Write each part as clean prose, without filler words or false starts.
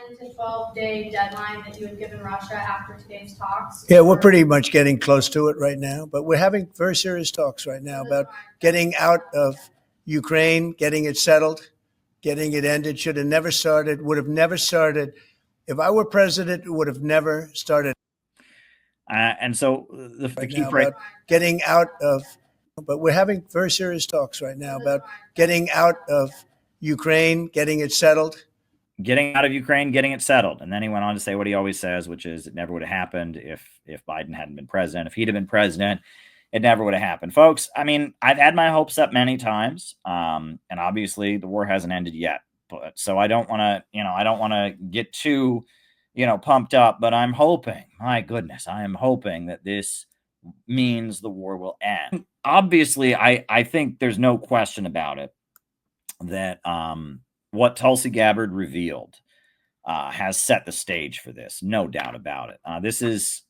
10 to 12-day deadline that you had given Russia after today's talks? Yeah, we're pretty much getting close to it right now, but we're having very serious talks right now about getting out of Ukraine, getting it settled, getting it ended. Should have never started, would have never started. If I were president, it would have never started. And so the key phrase, getting out of, but we're having very serious talks right now about getting out of Ukraine, getting it settled. Getting out of Ukraine, getting it settled. And then he went on to say what he always says, which is it never would have happened if Biden hadn't been president. If he'd have been president, it never would have happened. Folks, I mean, I've had my hopes up many times. And obviously the war hasn't ended yet. But so I don't want to get too, pumped up, but I'm hoping, my goodness, I am hoping that this means the war will end. Obviously, I think there's no question about it that what Tulsi Gabbard revealed has set the stage for this, no doubt about it. This is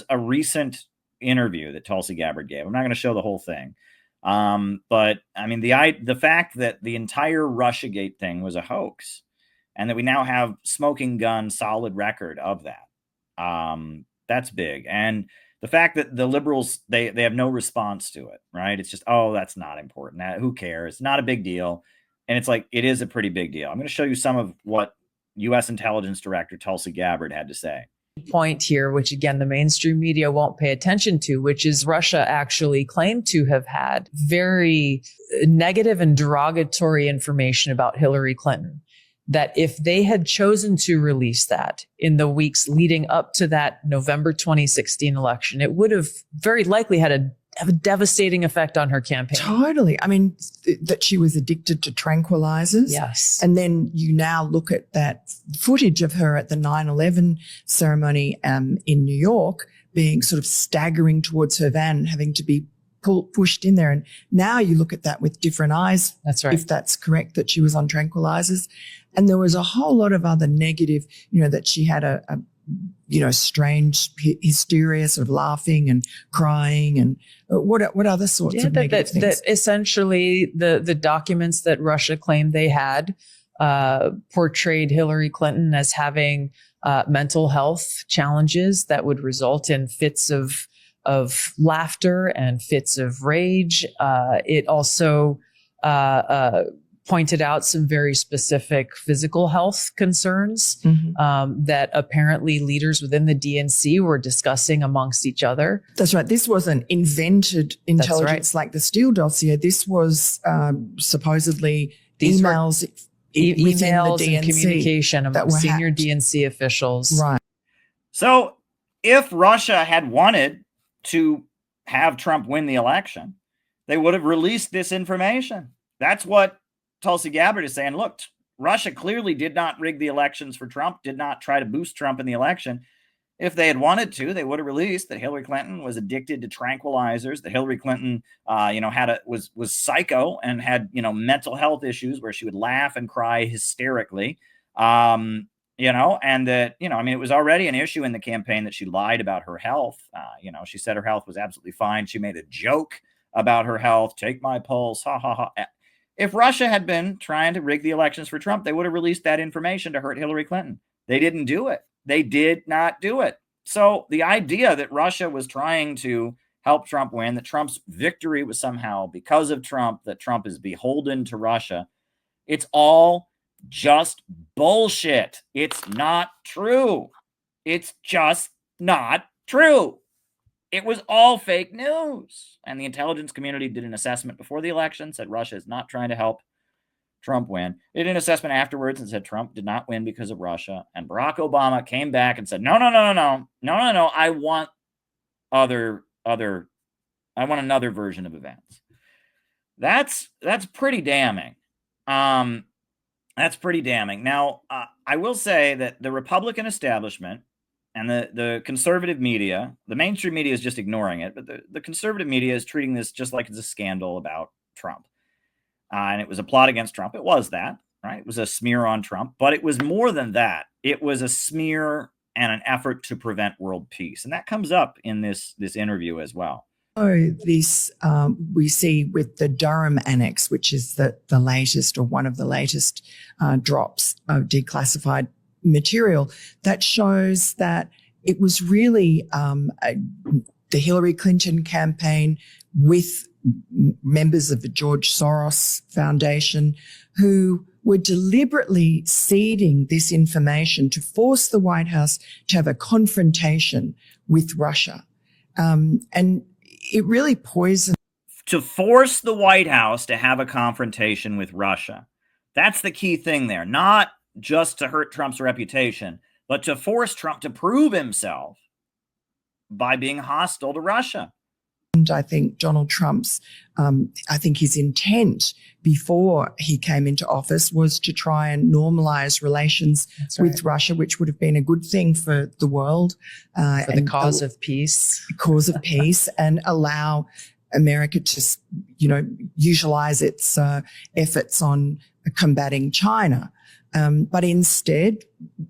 a recent interview that Tulsi Gabbard gave. I'm not going to show the whole thing, but I mean the fact that the entire Russiagate thing was a hoax, and that we now have smoking gun solid record of that. That's big, and the fact that the liberals they have no response to it. Right? It's just, oh, that's not important. Who cares? It's not a big deal. And it's like, it is a pretty big deal. I'm going to show you some of what U.S. Intelligence Director Tulsi Gabbard had to say. Point here, which again, the mainstream media won't pay attention to, which is Russia actually claimed to have had very negative and derogatory information about Hillary Clinton. That if they had chosen to release that in the weeks leading up to that November 2016 election, it would have very likely had a devastating effect on her campaign. Totally. I mean, that she was addicted to tranquilizers. Yes. And then you now look at that footage of her at the 9/11 ceremony in New York being sort of staggering towards her van and having to be pushed in there. And now you look at that with different eyes. That's right. If that's correct, that she was on tranquilizers. And there was a whole lot of other negative, that she had a strange hysteria, sort of laughing and crying, and what other sorts of negative things? That essentially the documents that Russia claimed they had portrayed Hillary Clinton as having mental health challenges that would result in fits of laughter and fits of rage. It also pointed out some very specific physical health concerns that apparently leaders within the DNC were discussing amongst each other. That's right. This wasn't invented intelligence like the Steele dossier. This was supposedly emails within the DNC and communication among senior hacked. DNC officials. Right. So if Russia had wanted to have Trump win the election, they would have released this information. That's what Tulsi Gabbard is saying. Look, Russia clearly did not rig the elections for Trump, did not try to boost Trump in the election. If they had wanted to, they would have released that Hillary Clinton was addicted to tranquilizers, that Hillary Clinton, was psycho and had, mental health issues where she would laugh and cry hysterically. And that, it was already an issue in the campaign that she lied about her health. She said her health was absolutely fine. She made a joke about her health. Take my pulse. Ha, ha, ha. If Russia had been trying to rig the elections for Trump, they would have released that information to hurt Hillary Clinton. They didn't do it. They did not do it. So the idea that Russia was trying to help Trump win, that Trump's victory was somehow because of Trump, that Trump is beholden to Russia, it's all just bullshit. It's not true. It's just not true. It was all fake news. And the intelligence community did an assessment before the election, said Russia is not trying to help Trump win. They did an assessment afterwards and said Trump did not win because of Russia. And Barack Obama came back and said, no. I want another version of events. That's pretty damning. That's pretty damning. Now, I will say that the Republican establishment and the conservative media, the mainstream media is just ignoring it, but the conservative media is treating this just like it's a scandal about Trump. And it was a plot against Trump. It was that, right? It was a smear on Trump, but it was more than that. It was a smear and an effort to prevent world peace. And that comes up in this interview as well. Oh, this we see with the Durham Annex, which is the latest or one of the latest drops of declassified material that shows that it was really the Hillary Clinton campaign with members of the George Soros Foundation who were deliberately seeding this information to force the White House to have a confrontation with Russia. And it really poisoned. To force the White House to have a confrontation with Russia. That's the key thing there. Not just to hurt Trump's reputation, but to force Trump to prove himself by being hostile to Russia. And I think Donald Trump's, I think his intent before he came into office was to try and normalize relations with Russia, which would have been a good thing for the world. For the cause of peace. Cause of peace, and allow America to, utilize its efforts on combating China. But instead,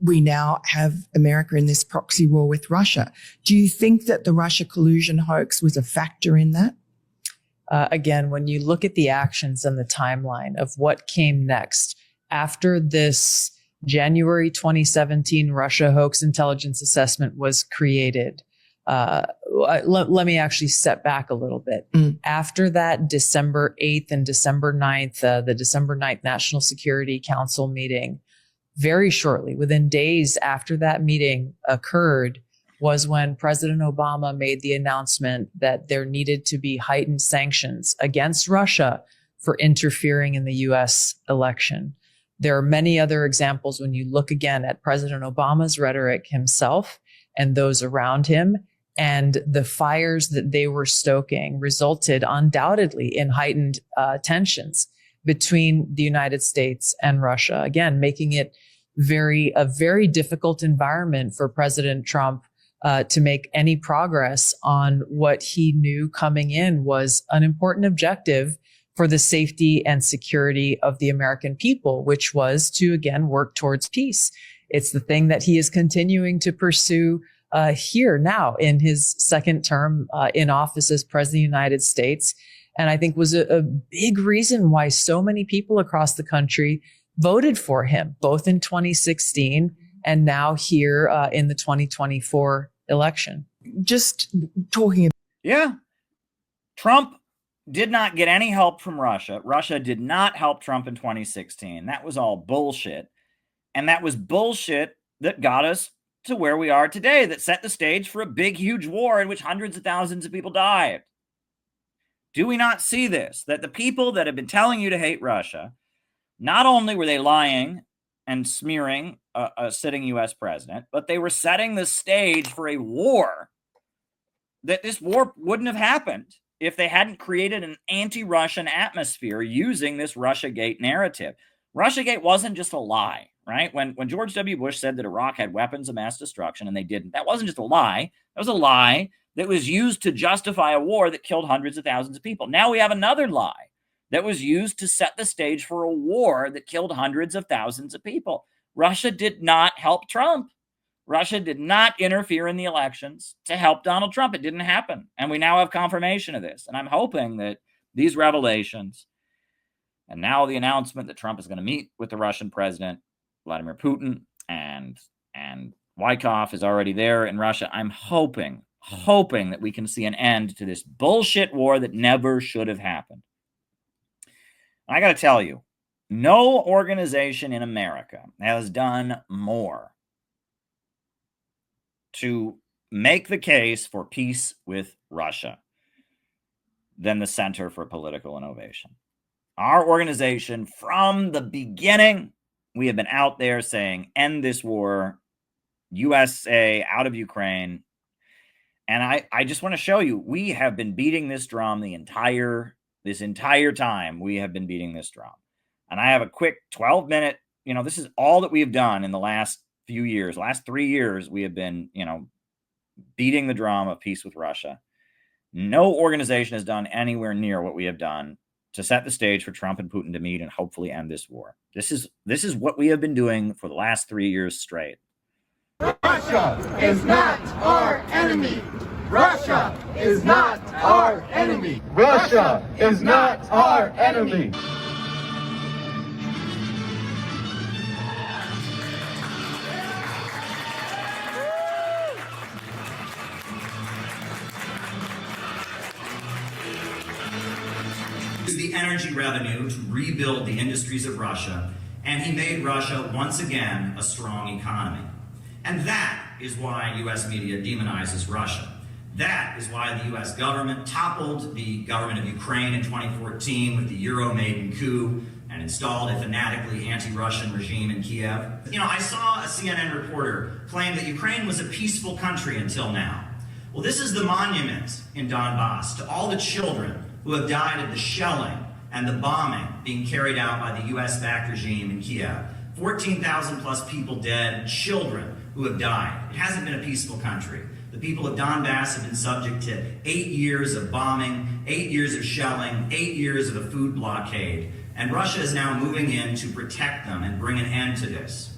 we now have America in this proxy war with Russia. Do you think that the Russia collusion hoax was a factor in that? Again, when you look at the actions and the timeline of what came next after this January 2017 Russia hoax intelligence assessment was created, let me actually step back a little bit. After that December 8th and December 9th, the December 9th National Security Council meeting, very shortly, within days after that meeting occurred, was when President Obama made the announcement that there needed to be heightened sanctions against Russia for interfering in the U.S. election. There are many other examples when you look again at President Obama's rhetoric himself and those around him, and the fires that they were stoking resulted undoubtedly in heightened tensions between the United States and Russia, again, making it a very difficult environment for President Trump to make any progress on what he knew coming in was an important objective for the safety and security of the American people, which was to, again, work towards peace. It's the thing that he is continuing to pursue here now in his second term in office as president of the United States. And I think was a big reason why so many people across the country voted for him, both in 2016 and now here in the 2024 election. Just talking. Yeah. Trump did not get any help from Russia. Russia did not help Trump in 2016. That was all bullshit. And that was bullshit that got us to where we are today, that set the stage for a big, huge war in which hundreds of thousands of people died. Do we not see this? That the people that have been telling you to hate Russia, not only were they lying and smearing a sitting U.S. president, but they were setting the stage for a war, that this war wouldn't have happened if they hadn't created an anti-Russian atmosphere using this Russiagate narrative. Russiagate wasn't just a lie, right? When George W. Bush said that Iraq had weapons of mass destruction and they didn't, that wasn't just a lie. That was a lie that was used to justify a war that killed hundreds of thousands of people. Now we have another lie that was used to set the stage for a war that killed hundreds of thousands of people. Russia did not help Trump. Russia did not interfere in the elections to help Donald Trump. It didn't happen. And we now have confirmation of this. And I'm hoping that these revelations, and now the announcement that Trump is going to meet with the Russian president, Vladimir Putin, and Wyckoff is already there in Russia. I'm hoping that we can see an end to this bullshit war that never should have happened. I got to tell you, no organization in America has done more to make the case for peace with Russia than the Center for Political Innovation. Our organization, from the beginning, we have been out there saying, end this war, USA out of Ukraine. And I just want to show you, we have been beating this drum this entire time. We have been beating this drum. And I have a quick 12-minute, this is all that we have done in the last few years. Last 3 years, we have been, beating the drum of peace with Russia. No organization has done anywhere near what we have done to set the stage for Trump and Putin to meet and hopefully end this war. This is what we have been doing for the last 3 years straight. Russia is not our enemy. Russia is not our enemy. Russia is not our enemy. the energy revenue to rebuild the industries of Russia, and he made Russia once again a strong economy. And that is why U.S. media demonizes Russia. That is why the U.S. government toppled the government of Ukraine in 2014 with the Euro-Maidan coup and installed a fanatically anti-Russian regime in Kiev. You know, I saw a CNN reporter claim that Ukraine was a peaceful country until now. Well, this is the monument in Donbass to all the children who have died of the shelling and the bombing being carried out by the U.S.-backed regime in Kiev. 14,000 plus people dead, children who have died. It hasn't been a peaceful country. The people of Donbass have been subject to 8 years of bombing, 8 years of shelling, 8 years of a food blockade, and Russia is now moving in to protect them and bring an end to this.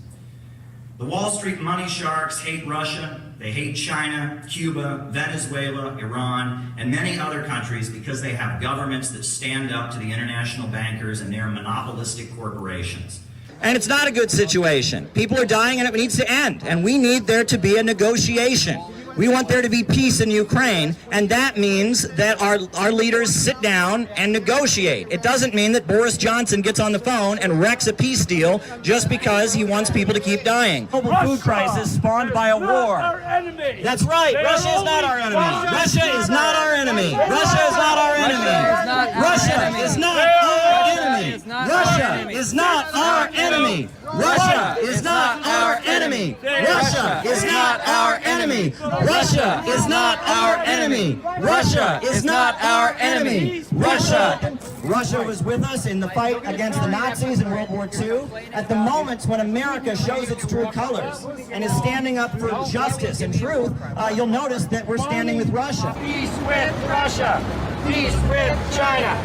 The Wall Street money sharks hate Russia. They hate China, Cuba, Venezuela, Iran, and many other countries because they have governments that stand up to the international bankers and their monopolistic corporations. And it's not a good situation. People are dying and it needs to end. And we need there to be a negotiation. We want there to be peace in Ukraine, and that means that our leaders sit down and negotiate. It doesn't mean that Boris Johnson gets on the phone and wrecks a peace deal just because he wants people to keep dying. Global food crisis spawned by a war. That's right. Russia is not our enemy. Russia is not our enemy. Russia is not our enemy. Russia is not our enemy. Russia is not our enemy. Russia is not our enemy. Russia is not our enemy. Russia is not our enemy. Russia is not our enemy. Russia was with us in the fight against the Nazis in World War II. At the moments when America shows its true colors and is standing up for justice and truth, you'll notice that we're standing with Russia. Peace with Russia. Peace with China.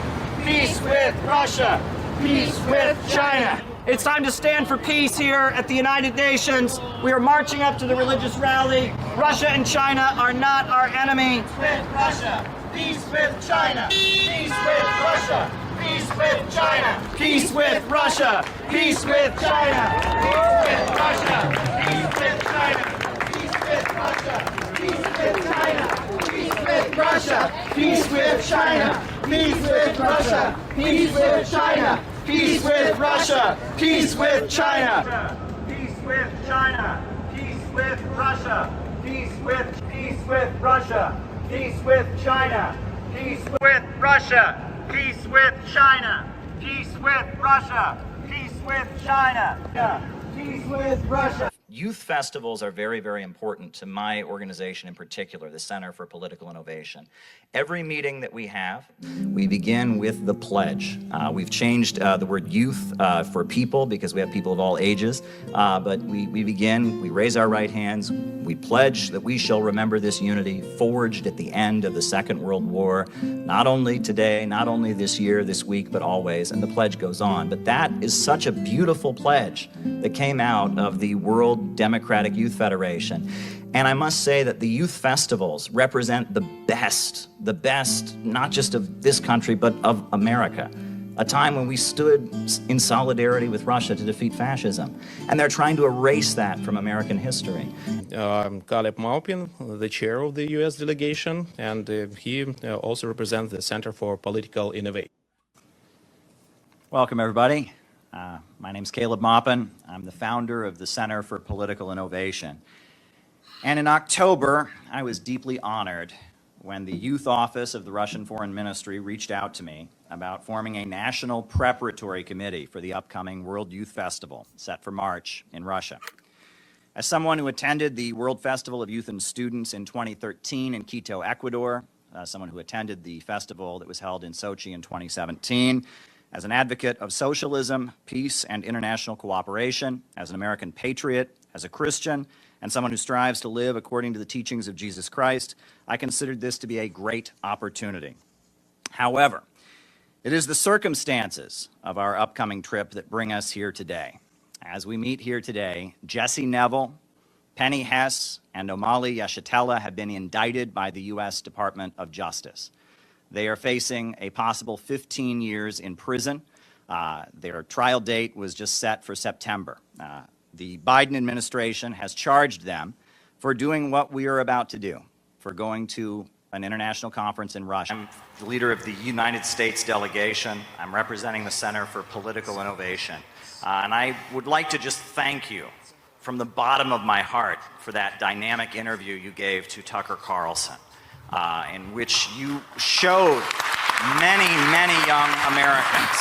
Peace with Russia. Peace with China. It's time to stand for peace here at the United Nations. We are marching up to the religious rally. Russia and China are not our enemy. Peace with Russia. Peace with China. Peace with Russia. Peace with China. Peace with Russia. Peace with China. Peace with China. Peace with Russia. Peace with China. Peace with Russia. Peace with China. Peace with Russia. Peace with China. Peace with Russia. Peace with China. Peace with China. Peace with Russia. Peace with Russia. Peace with China. Peace with Russia. Peace with China. Peace with Russia. Peace with China. Peace with Russia. Youth festivals are very, very important to my organization in particular, the Center for Political Innovation. Every meeting that we have, we begin with the pledge. We've changed the word youth for people because we have people of all ages, but we begin, we raise our right hands, we pledge that we shall remember this unity forged at the end of the Second World War, not only today, not only this year, this week, but always, and the pledge goes on. But that is such a beautiful pledge that came out of the World Democratic Youth Federation. And I must say that the youth festivals represent the best, not just of this country, but of America. A time when we stood in solidarity with Russia to defeat fascism. And they're trying to erase that from American history. I'm Caleb Maupin, the chair of the U.S. delegation, and he also represents the Center for Political Innovation. Welcome, everybody. My name's Caleb Maupin. I'm the founder of the Center for Political Innovation. And in October, I was deeply honored when the youth office of the Russian Foreign Ministry reached out to me about forming a national preparatory committee for the upcoming World Youth Festival, set for March in Russia. As someone who attended the World Festival of Youth and Students in 2013 in Quito, Ecuador, someone who attended the festival that was held in Sochi in 2017, as an advocate of socialism, peace, and international cooperation, as an American patriot, as a Christian, and someone who strives to live according to the teachings of Jesus Christ, I considered this to be a great opportunity. However, it is the circumstances of our upcoming trip that bring us here today. As we meet here today, Jesse Neville, Penny Hess, and Omali Yeshitela have been indicted by the U.S. Department of Justice. They are facing a possible 15 years in prison. Their trial date was just set for September. The Biden administration has charged them for doing what we are about to do, for going to an international conference in Russia. I'm the leader of the United States delegation. I'm representing the Center for Political Innovation. And I would like to just thank you from the bottom of my heart for that dynamic interview you gave to Tucker Carlson, in which you showed many, many young Americans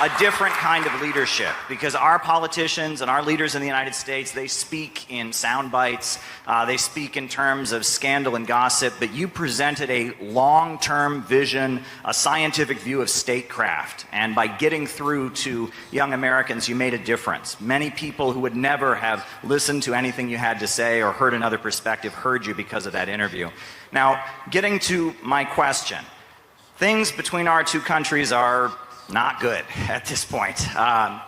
a different kind of leadership, because our politicians and our leaders in the United States, they speak in sound bites, they speak in terms of scandal and gossip, but you presented a long-term vision, a scientific view of statecraft, and by getting through to young Americans, you made a difference. Many people who would never have listened to anything you had to say or heard another perspective heard you because of that interview. Now, getting to my question, things between our two countries are not good at this point.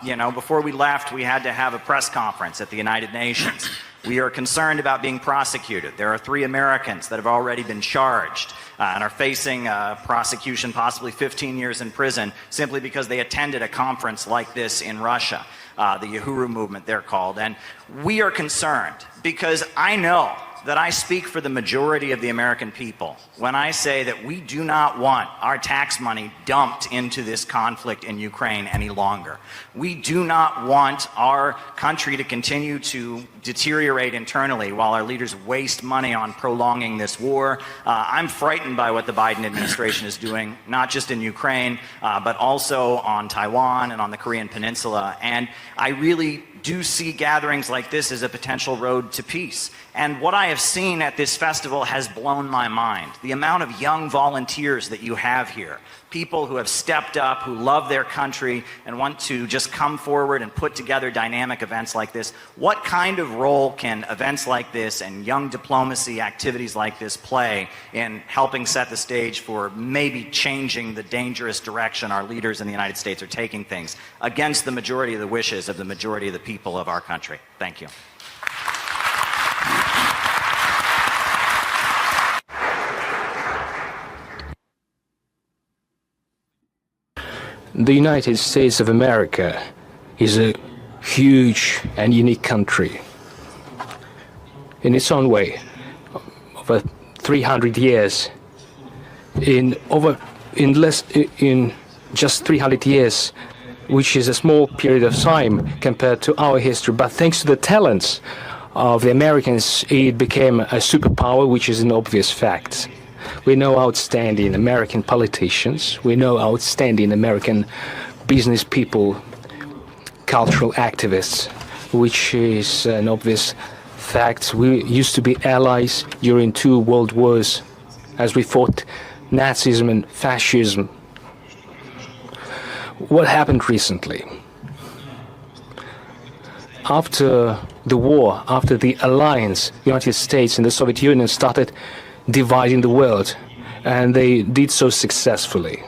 You know, before we left, we had to have a press conference at the United Nations. We are concerned about being prosecuted. There are 3 Americans that have already been charged and are facing prosecution, possibly 15 years in prison, simply because they attended a conference like this in Russia, the Uhuru movement, they're called. And we are concerned because I know that I speak for the majority of the American people when I say that we do not want our tax money dumped into this conflict in Ukraine any longer. We do not want our country to continue to deteriorate internally while our leaders waste money on prolonging this war. I'm frightened by what the Biden administration is doing, not just in Ukraine, but also on Taiwan and on the Korean Peninsula. And I really do see gatherings like this as a potential road to peace. And what I have seen at this festival has blown my mind. The amount of young volunteers that you have here, people who have stepped up, who love their country and want to just come forward and put together dynamic events like this. What kind of role can events like this and young diplomacy activities like this play in helping set the stage for maybe changing the dangerous direction our leaders in the United States are taking things against the majority of the wishes of the majority of the people of our country? Thank you. The United States of America is a huge and unique country. In its own way, over 300 years, in just 300 years, which is a small period of time compared to our history, but thanks to the talents of the Americans, it became a superpower, which is an obvious fact. We know outstanding American politicians, we know outstanding American business people, cultural activists, which is an obvious fact. We used to be allies during 2 world wars as we fought Nazism and fascism. What happened recently? After the war, after the alliance, the United States and the Soviet Union started dividing the world, and they did so successfully.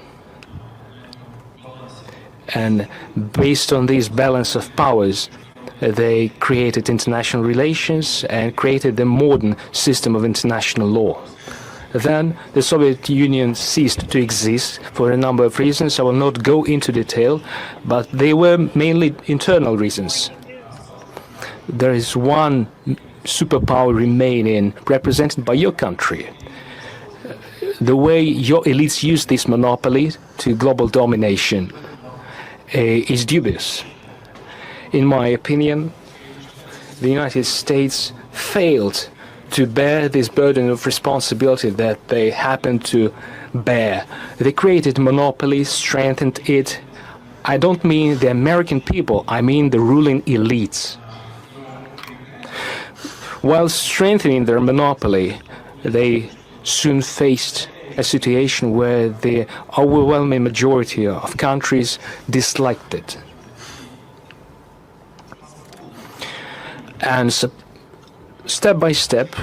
And based on this balance of powers, they created international relations and created the modern system of international law. Then the Soviet Union ceased to exist for a number of reasons. I will not go into detail, but they were mainly internal reasons. There is one superpower remaining, represented by your country. The way your elites use this monopoly to global domination is dubious. In my opinion, the United States failed to bear this burden of responsibility that they happen to bear. They created monopoly, strengthened it. I don't mean the American people, I mean the ruling elites. While strengthening their monopoly, they soon faced a situation where the overwhelming majority of countries disliked it. And so, step by step,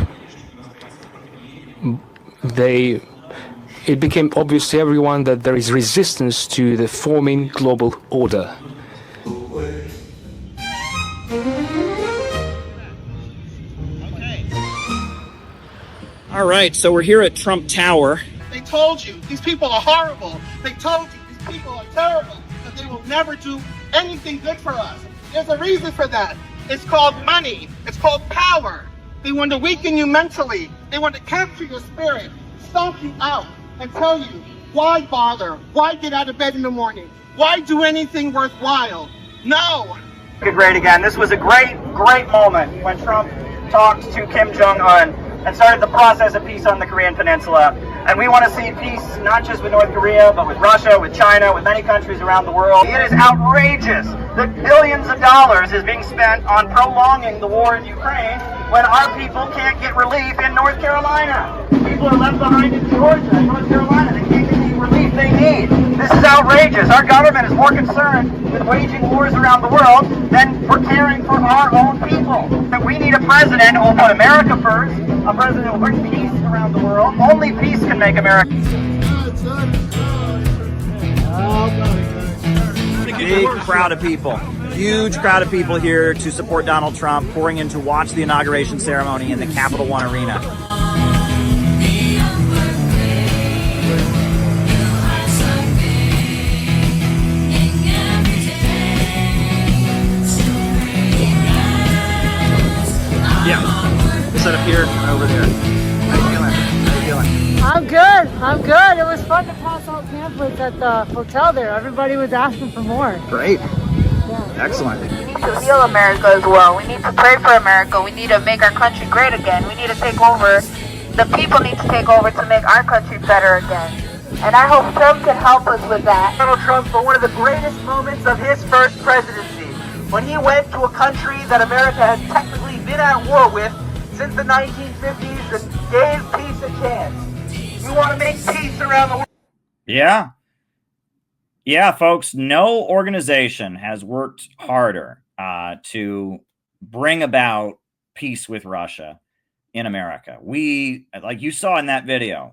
it became obvious to everyone that there is resistance to the forming global order. All right, so we're here at Trump Tower. They told you these people are horrible. They told you these people are terrible, that they will never do anything good for us. There's a reason for that. It's called money. It's called power. They want to weaken you mentally. They want to capture your spirit. stomp you out and tell you, why bother? Why get out of bed in the morning? Why do anything worthwhile? No! Great again. This was a great moment when Trump talked to Kim Jong-un and started the process of peace on the Korean Peninsula. And we want to see peace not just with North Korea, but with Russia, with China, with many countries around the world. It is outrageous that billions of dollars is being spent on prolonging the war in Ukraine when our people can't get relief in North Carolina. People are left behind in Georgia and North Carolina. They can't get the relief they need. This is outrageous. Our government is more concerned with waging wars around the world than for caring for our own people. That we need a president who will put America first, a president who will bring peace around the world. Only peace can make America. Big crowd of people, huge crowd of people here to support Donald Trump, pouring in to watch the inauguration ceremony in the Capital One Arena. Yeah, set up here, over there. How you feeling? How you feeling? I'm good. I'm good. It was fun to pass out pamphlets at the hotel there. Everybody was asking for more. Great. Excellent. We need to heal America as well. We need to pray for America. We need to make our country great again. We need to take over. The people need to take over to make our country better again. And I hope Trump can help us with that. Donald Trump for one of the greatest moments of his first presidency, when he went to a country that America has technically been at war with since the 1950s and gave peace a chance. We want to make peace around the world. Yeah. Yeah, folks, no organization has worked harder to bring about peace with Russia in America. We, like you saw in that video,